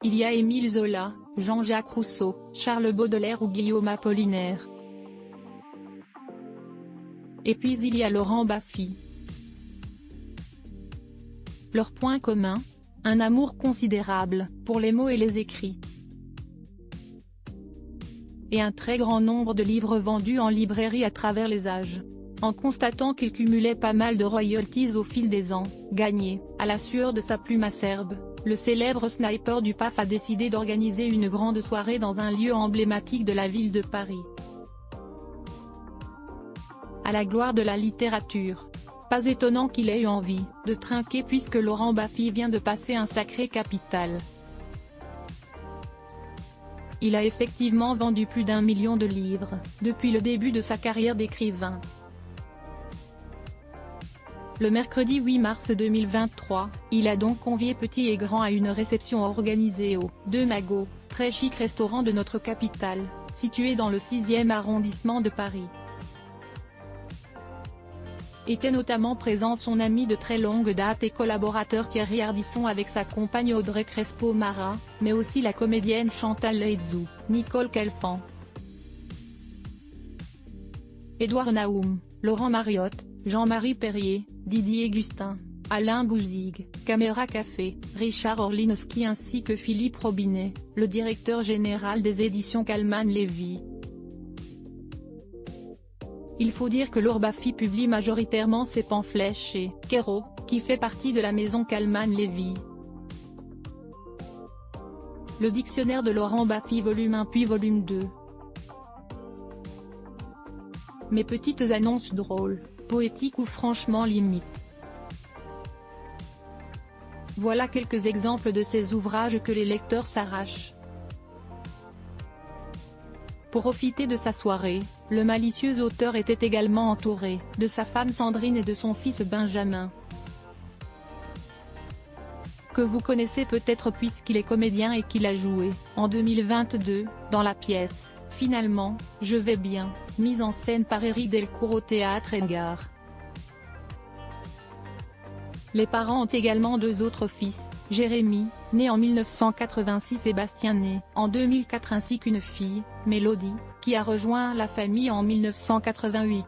Il y a Émile Zola, Jean-Jacques Rousseau, Charles Baudelaire ou Guillaume Apollinaire. Et puis il y a Laurent Baffy. Leur point commun ? Un amour considérable, pour les mots et les écrits. Et un très grand nombre de livres vendus en librairie à travers les âges. En constatant qu'il cumulait pas mal de royalties au fil des ans, gagnés, à la sueur de sa plume acerbe, le célèbre sniper du PAF a décidé d'organiser une grande soirée dans un lieu emblématique de la ville de Paris. À la gloire de la littérature. Pas étonnant qu'il ait eu envie de trinquer puisque Laurent Baffy vient de passer un sacré capital. Il a effectivement vendu plus d'1 million de livres, depuis le début de sa carrière d'écrivain. Le mercredi 8 mars 2023, il a donc convié petit et grand à une réception organisée au « De Magot », très chic restaurant de notre capitale, situé dans le 6e arrondissement de Paris. Était notamment présent son ami de très longue date et collaborateur Thierry Ardisson avec sa compagne Audrey Crespo-Marin, mais aussi la comédienne Chantal Laizou, Nicole Calfan, Édouard Naoum, Laurent Mariotte, Jean-Marie Perrier, Didier Gustin, Alain Bouzigues, Caméra Café, Richard Orlinowski ainsi que Philippe Robinet, le directeur général des éditions Calman Lévy. Il faut dire que Laurent Baffy publie majoritairement ses pamphlets chez Kero, qui fait partie de la maison Calman Lévy. Le dictionnaire de Laurent Baffy volume 1 puis volume 2. Mes petites annonces drôles, poétiques ou franchement limites. Voilà quelques exemples de ces ouvrages que les lecteurs s'arrachent. Pour profiter de sa soirée, le malicieux auteur était également entouré de sa femme Sandrine et de son fils Benjamin, que vous connaissez peut-être puisqu'il est comédien et qu'il a joué, en 2022, dans la pièce « Finalement, je vais bien », mise en scène par Éric Delcourt au théâtre Edgar. Les parents ont également 2 autres fils, Jérémy, né en 1986 et Bastien né en 2004 ainsi qu'une fille, Mélodie, qui a rejoint la famille en 1988.